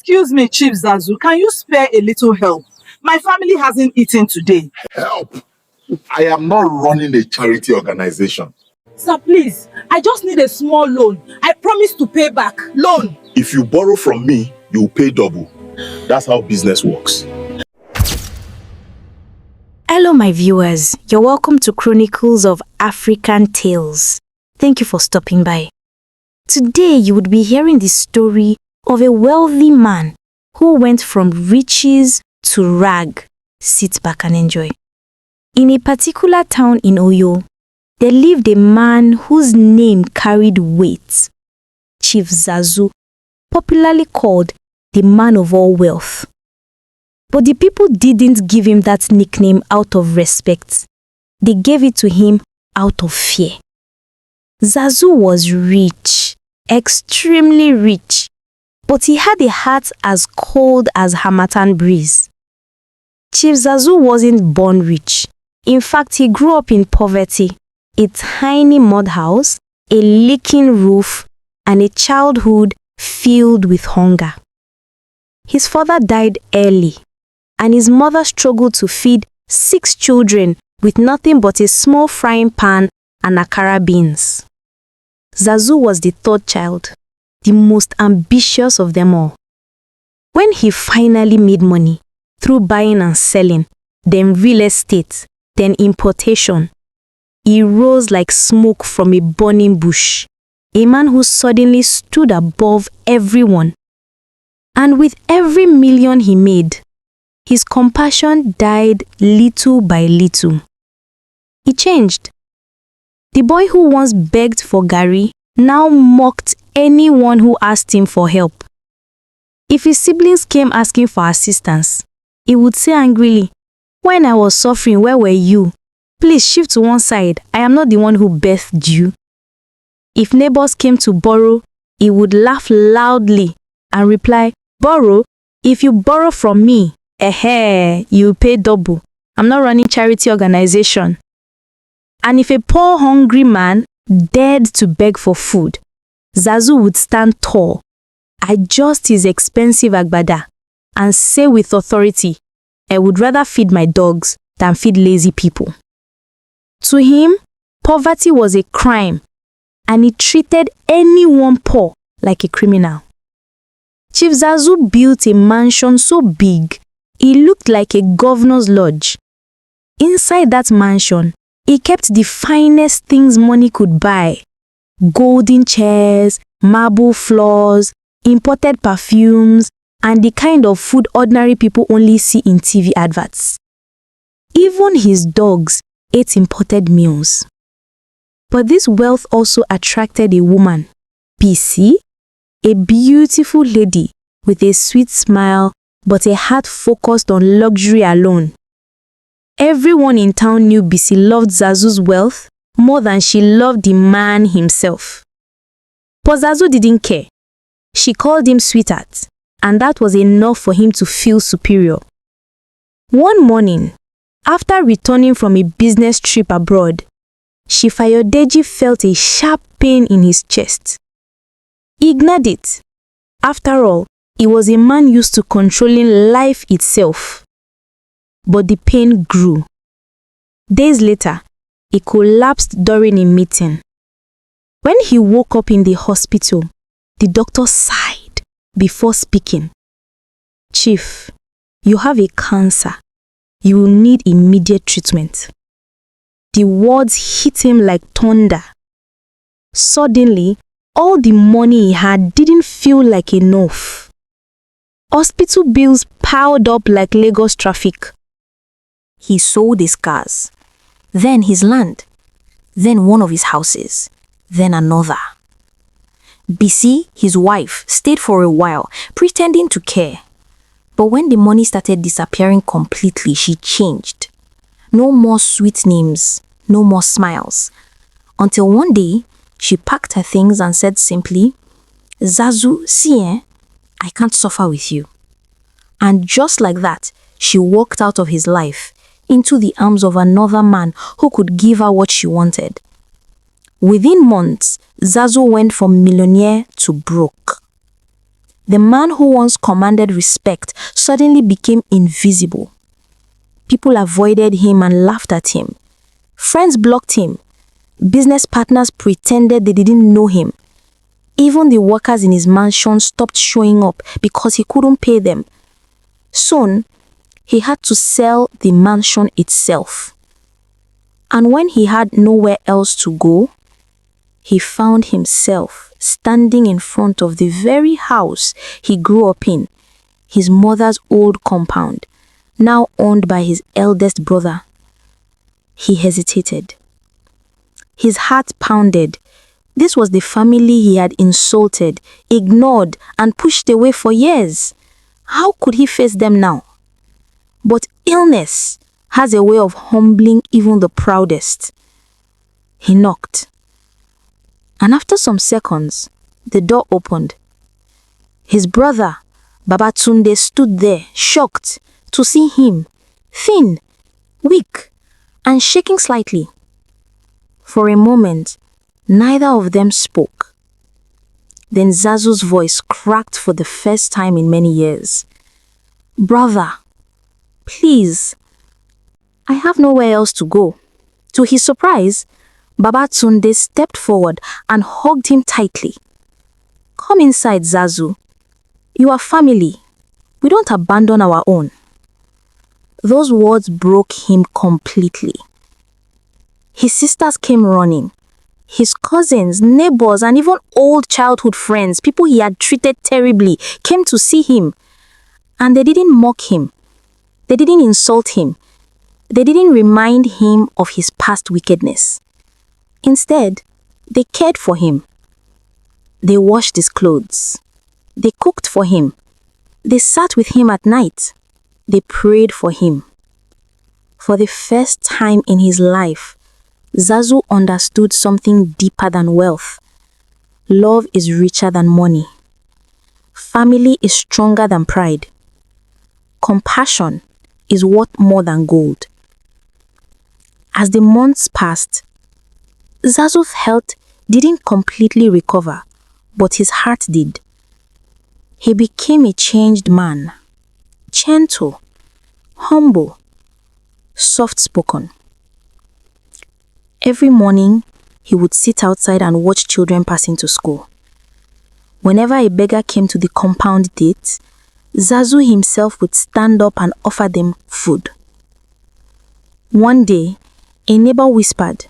Excuse me, Chief Zazu, can you spare a little help? My family hasn't eaten today. Help! I am not running a charity organization. Sir, please, I just need a small loan. I promise to pay back. Loan. If you borrow from me, you'll pay double. That's how business works. Hello, my viewers. You're welcome to Chronicles of African Tales. Thank you for stopping by. Today, you would be hearing the story of a wealthy man who went from riches to rag. Sit back and enjoy. In a particular town in Oyo, there lived a man whose name carried weight. Chief Zazu, popularly called the man of all wealth. But the people didn't give him that nickname out of respect. They gave it to him out of fear. Zazu was rich, extremely rich, but he had a heart as cold as Harmattan breeze. Chief Zazu wasn't born rich. In fact, he grew up in poverty, a tiny mud house, a leaking roof, and a childhood filled with hunger. His father died early, and his mother struggled to feed 6 children with nothing but a small frying pan and akara beans. Zazu was the 3rd child, the most ambitious of them all. When he finally made money through buying and selling, then real estate, then importation, he rose like smoke from a burning bush, a man who suddenly stood above everyone. And with every million he made, his compassion died little by little. He changed. The boy who once begged for Gary now mocked anyone who asked him for help. If his siblings came asking for assistance, he would say angrily, "When I was suffering, where were you? Please shift to one side. I am not the one who birthed you." If neighbors came to borrow, he would laugh loudly and reply, "Borrow? If you borrow from me, you pay double. I'm not running charity organization." And if a poor hungry man dared to beg for food, Zazu would stand tall, adjust his expensive agbada, and say with authority, "I would rather feed my dogs than feed lazy people." To him, poverty was a crime, and he treated anyone poor like a criminal. Chief Zazu built a mansion so big, it looked like a governor's lodge. Inside that mansion, he kept the finest things money could buy: golden chairs, marble floors, imported perfumes, and the kind of food ordinary people only see in TV adverts. Even his dogs ate imported meals. But this wealth also attracted a woman, BC, a beautiful lady with a sweet smile but a heart focused on luxury alone. Everyone in town knew BC loved Zazu's wealth more than she loved the man himself. But Zazu didn't care. She called him sweetheart, and that was enough for him to feel superior. One morning, after returning from a business trip abroad, Shifayodeji felt a sharp pain in his chest. He ignored it. After all, he was a man used to controlling life itself. But the pain grew. Days later, he collapsed during a meeting. When he woke up in the hospital, the doctor sighed before speaking. "Chief, you have a cancer. You will need immediate treatment." The words hit him like thunder. Suddenly, all the money he had didn't feel like enough. Hospital bills piled up like Lagos traffic. He sold his cars, then his land, then one of his houses, then another. BC, his wife, stayed for a while, pretending to care. But when the money started disappearing completely, she changed. No more sweet names, no more smiles. Until one day, she packed her things and said simply, "Zazu, see, I can't suffer with you." And just like that, she walked out of his life into the arms of another man who could give her what she wanted. Within months, Zazu went from millionaire to broke. the man who once commanded respect suddenly became invisible. People avoided him and laughed at him. Friends blocked him. Business partners pretended they didn't know him. Even the workers in his mansion stopped showing up because he couldn't pay them. Soon, he had to sell the mansion itself. And when he had nowhere else to go, he found himself standing in front of the very house he grew up in, his mother's old compound, now owned by his eldest brother. He hesitated. His heart pounded. This was the family he had insulted, ignored, and pushed away for years. How could he face them now? But illness has a way of humbling even the proudest. He knocked. And after some seconds, the door opened. His brother, Babatunde, stood there, shocked to see him, thin, weak, and shaking slightly. For a moment, neither of them spoke. Then Zazu's voice cracked for the first time in many years. "Brother, please, I have nowhere else to go." To his surprise, Babatunde stepped forward and hugged him tightly. "Come inside, Zazu. You are family. We don't abandon our own." Those words broke him completely. His sisters came running. His cousins, neighbors, and even old childhood friends, people he had treated terribly, came to see him. And they didn't mock him. They didn't insult him. They didn't remind him of his past wickedness. Instead, they cared for him. They washed his clothes. They cooked for him. They sat with him at night. They prayed for him. For the first time in his life, Zazu understood something deeper than wealth. Love is richer than money. Family is stronger than pride. Compassion is worth more than gold. As the months passed, Zazu's health didn't completely recover, but his heart did. He became a changed man, gentle, humble, soft-spoken. Every morning, he would sit outside and watch children passing to school. Whenever a beggar came to the compound gate, Zazu himself would stand up and offer them food. One day, a neighbor whispered,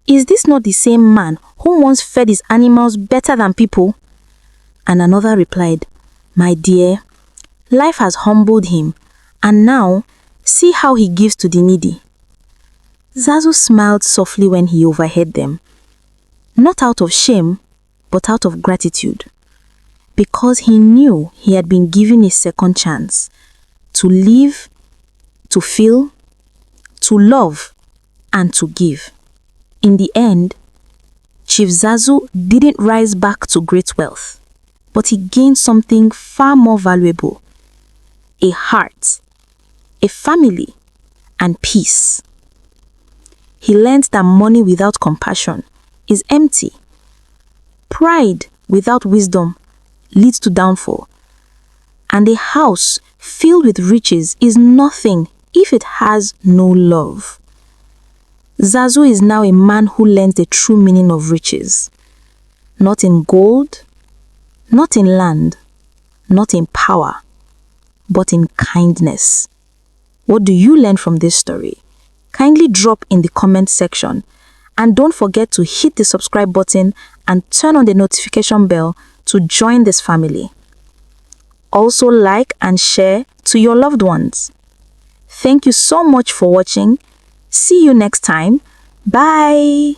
"Is this not the same man who once fed his animals better than people?" And another replied, "My dear, life has humbled him, and now see how he gives to the needy." Zazu smiled softly when he overheard them, not out of shame, but out of gratitude, because he knew he had been given a second chance to live, to feel, to love, and to give. In the end, Chief Zazu didn't rise back to great wealth, but he gained something far more valuable: a heart, a family, and peace. He learned that money without compassion is empty. Pride without wisdom leads to downfall. And a house filled with riches is nothing if it has no love. Zazu is now a man who learns the true meaning of riches. Not in gold, not in land, not in power, but in kindness. What do you learn from this story? Kindly drop in the comment section, and don't forget to hit the subscribe button and turn on the notification bell to join this family. Also like and share to your loved ones. Thank you so much for watching. See you next time. Bye.